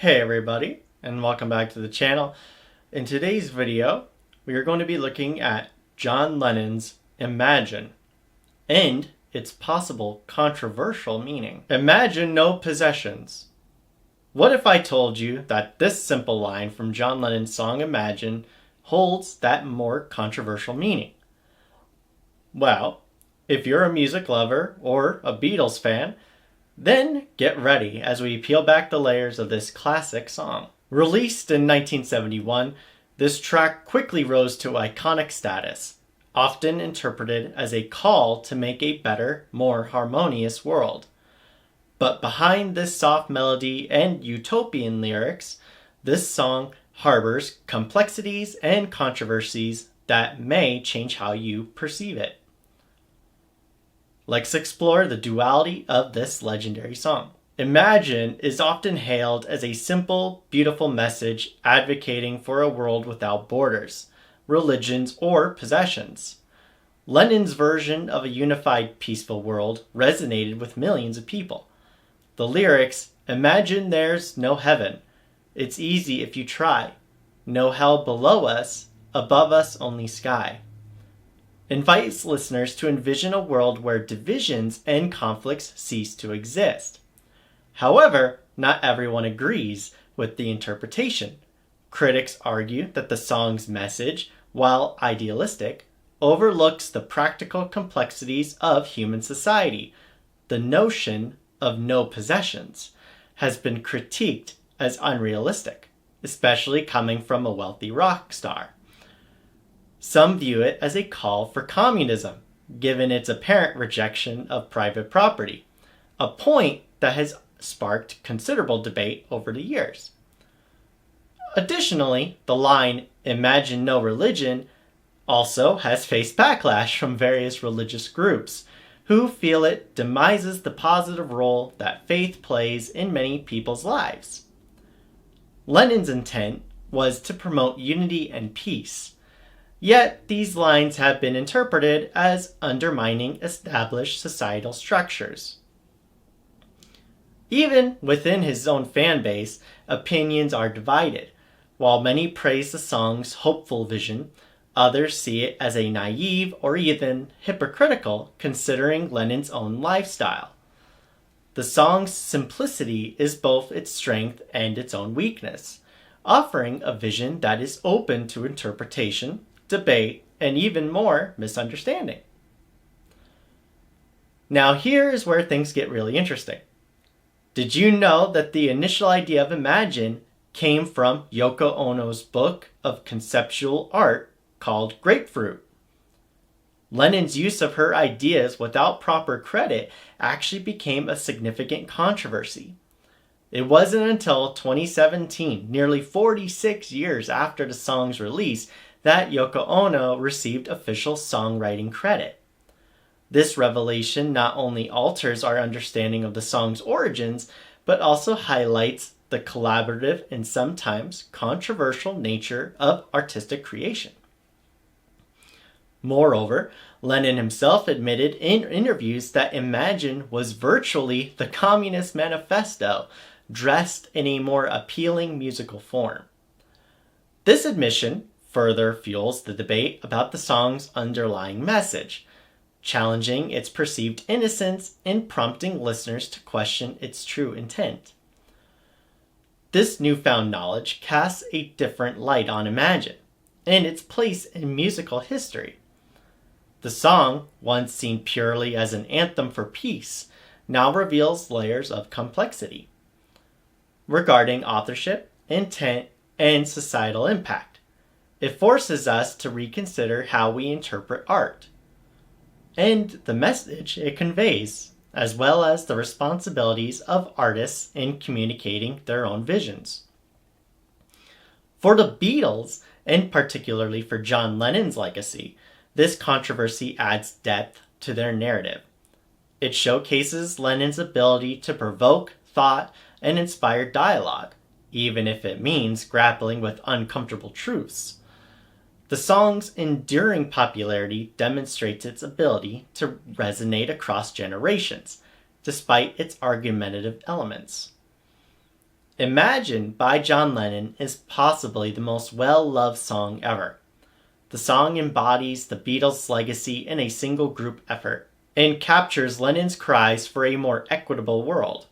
Hey everybody, and welcome back to the channel. In today's video, we are going to be looking at John Lennon's Imagine and its possible controversial meaning. Imagine no possessions. What if I told you that this simple line from John Lennon's song Imagine holds that more controversial meaning? Well, if you're a music lover or a Beatles fan, then get ready as we peel back the layers of this classic song. Released in 1971, this track quickly rose to iconic status, often interpreted as a call to make a better, more harmonious world. But behind this soft melody and utopian lyrics, this song harbors complexities and controversies that may change how you perceive it. Let's explore the duality of this legendary song. Imagine is often hailed as a simple, beautiful message advocating for a world without borders, religions, or possessions. Lennon's version of a unified, peaceful world resonated with millions of people. The lyrics, "Imagine there's no heaven. It's easy if you try. No hell below us, above us only sky," invites listeners to envision a world where divisions and conflicts cease to exist. However, not everyone agrees with the interpretation. Critics argue that the song's message, while idealistic, overlooks the practical complexities of human society. The notion of no possessions has been critiqued as unrealistic, especially coming from a wealthy rock star. Some view it as a call for communism, given its apparent rejection of private property, a point that has sparked considerable debate over the years. Additionally, the line, "Imagine no religion," also has faced backlash from various religious groups, who feel it demises the positive role that faith plays in many people's lives. Lennon's intent was to promote unity and peace. Yet, these lines have been interpreted as undermining established societal structures. Even within his own fan base, opinions are divided. While many praise the song's hopeful vision, others see it as a naive or even hypocritical considering Lennon's own lifestyle. The song's simplicity is both its strength and its own weakness, offering a vision that is open to interpretation, debate, and even more misunderstanding. Now here is where things get really interesting. Did you know that the initial idea of Imagine came from Yoko Ono's book of conceptual art called Grapefruit? Lennon's use of her ideas without proper credit actually became a significant controversy. It wasn't until 2017, nearly 46 years after the song's release, that Yoko Ono received official songwriting credit. This revelation not only alters our understanding of the song's origins, but also highlights the collaborative and sometimes controversial nature of artistic creation. Moreover, Lennon himself admitted in interviews that Imagine was virtually the Communist Manifesto, dressed in a more appealing musical form. This admission further fuels the debate about the song's underlying message, challenging its perceived innocence and prompting listeners to question its true intent. This newfound knowledge casts a different light on Imagine and its place in musical history. The song, once seen purely as an anthem for peace, now reveals layers of complexity regarding authorship, intent, and societal impact. It forces us to reconsider how we interpret art and the message it conveys, as well as the responsibilities of artists in communicating their own visions. For the Beatles, and particularly for John Lennon's legacy, this controversy adds depth to their narrative. It showcases Lennon's ability to provoke thought and inspire dialogue, even if it means grappling with uncomfortable truths. The song's enduring popularity demonstrates its ability to resonate across generations, despite its argumentative elements. Imagine by John Lennon is possibly the most well-loved song ever. The song embodies the Beatles' legacy in a single group effort and captures Lennon's cries for a more equitable world.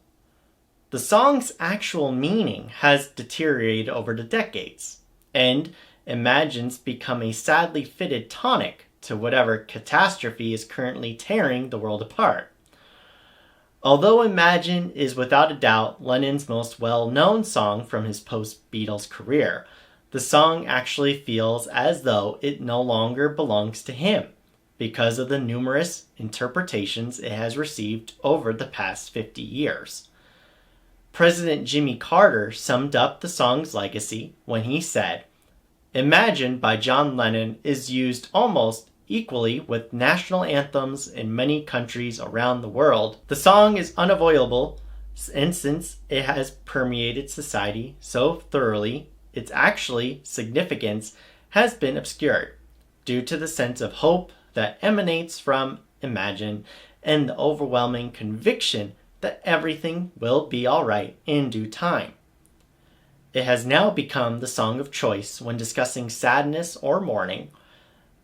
The song's actual meaning has deteriorated over the decades, and Imagine's become a sadly fitted tonic to whatever catastrophe is currently tearing the world apart. Although Imagine is without a doubt Lennon's most well-known song from his post-Beatles career, the song actually feels as though it no longer belongs to him because of the numerous interpretations it has received over the past 50 years. President Jimmy Carter summed up the song's legacy when he said, "Imagine by John Lennon is used almost equally with national anthems in many countries around the world. The song is unavoidable, and since it has permeated society so thoroughly, its actually significance has been obscured due to the sense of hope that emanates from Imagine and the overwhelming conviction that everything will be all right in due time. It has now become the song of choice when discussing sadness or mourning,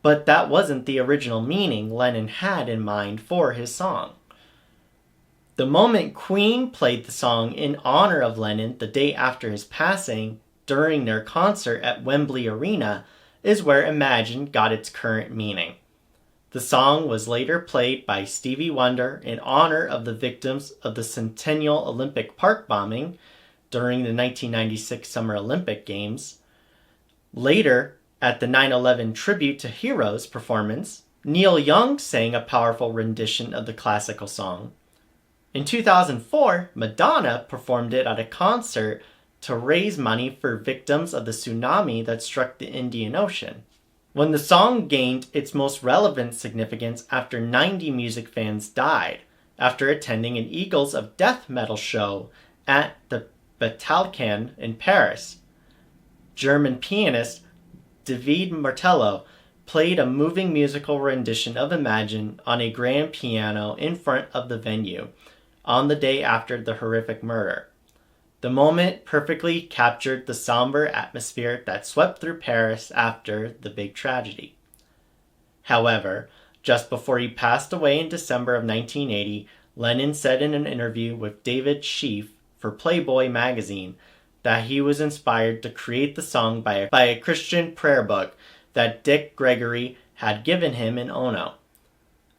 but that wasn't the original meaning Lennon had in mind for his song. The moment Queen played the song in honor of Lennon the day after his passing during their concert at Wembley Arena is where Imagine got its current meaning. The song was later played by Stevie Wonder in honor of the victims of the Centennial Olympic Park bombing during the 1996 Summer Olympic Games. Later, at the 9/11 Tribute to Heroes performance, Neil Young sang a powerful rendition of the classical song. In 2004, Madonna performed it at a concert to raise money for victims of the tsunami that struck the Indian Ocean. When the song gained its most relevant significance after 90 music fans died after attending an Eagles of Death metal show at the Bataclan in Paris. German pianist David Martello played a moving musical rendition of Imagine on a grand piano in front of the venue on the day after the horrific murder. The moment perfectly captured the somber atmosphere that swept through Paris after the big tragedy. However, just before he passed away in December of 1980, Lennon said in an interview with David Sheaf for Playboy magazine that he was inspired to create the song by a Christian prayer book that Dick Gregory had given him in Ono.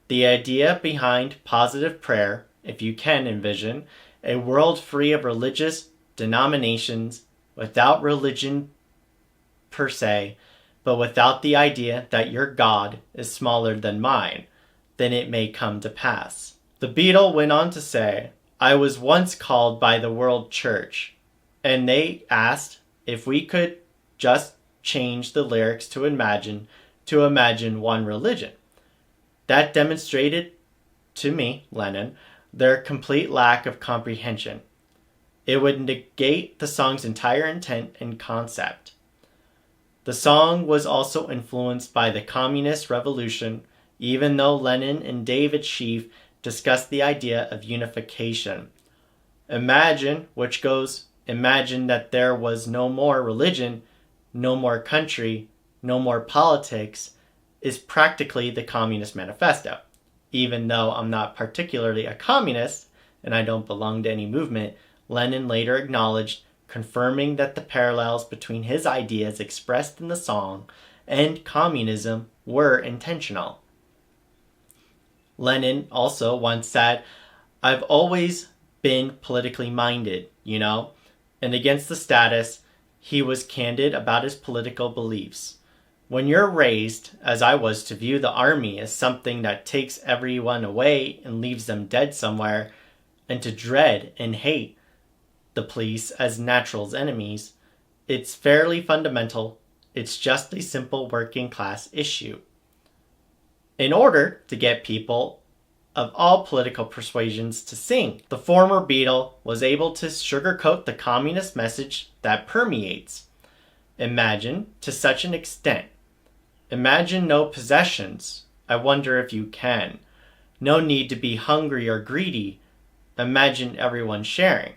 The idea behind positive prayer, if you can envision, a world free of religious denominations, without religion per se, but without the idea that your God is smaller than mine, then it may come to pass. The Beatle went on to say, "I was once called by the World Church, and they asked if we could just change the lyrics to imagine one religion. That demonstrated to me, Lennon, their complete lack of comprehension. It would negate the song's entire intent and concept." The song was also influenced by the Communist Revolution, even though Lennon and David Sheaf discussed the idea of unification. Imagine, which goes, imagine that there was no more religion, no more country, no more politics, is practically the Communist Manifesto. Even though I'm not particularly a communist, and I don't belong to any movement, Lennon later acknowledged, confirming that the parallels between his ideas expressed in the song and communism were intentional. Lennon also once said, "I've always been politically minded, and against the status, he was candid about his political beliefs. When you're raised, as I was, to view the army as something that takes everyone away and leaves them dead somewhere, and to dread and hate the police as natural enemies, it's fairly fundamental. It's just a simple working class issue." In order to get people of all political persuasions to sing, the former Beatle was able to sugarcoat the communist message that permeates Imagine to such an extent. Imagine no possessions. I wonder if you can. No need to be hungry or greedy. Imagine everyone sharing.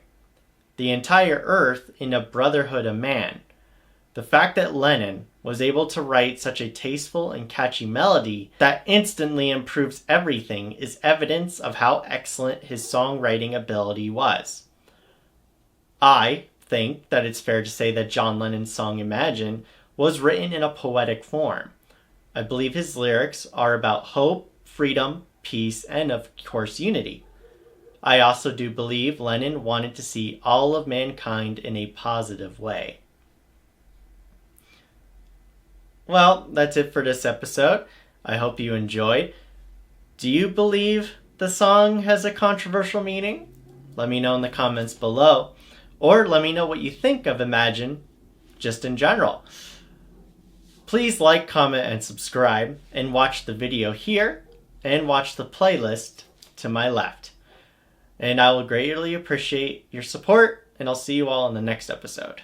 the entire earth in a brotherhood of man. The fact that Lennon was able to write such a tasteful and catchy melody that instantly improves everything is evidence of how excellent his songwriting ability was. I think that it's fair to say that John Lennon's song Imagine was written in a poetic form. I believe his lyrics are about hope, freedom, peace, and of course unity. I also do believe Lennon wanted to see all of mankind in a positive way. Well, that's it for this episode. I hope you enjoyed. Do you believe the song has a controversial meaning? Let me know in the comments below. Or let me know what you think of Imagine, just in general. Please like, comment, and subscribe, and watch the video here, and watch the playlist to my left. And I will greatly appreciate your support, and I'll see you all in the next episode.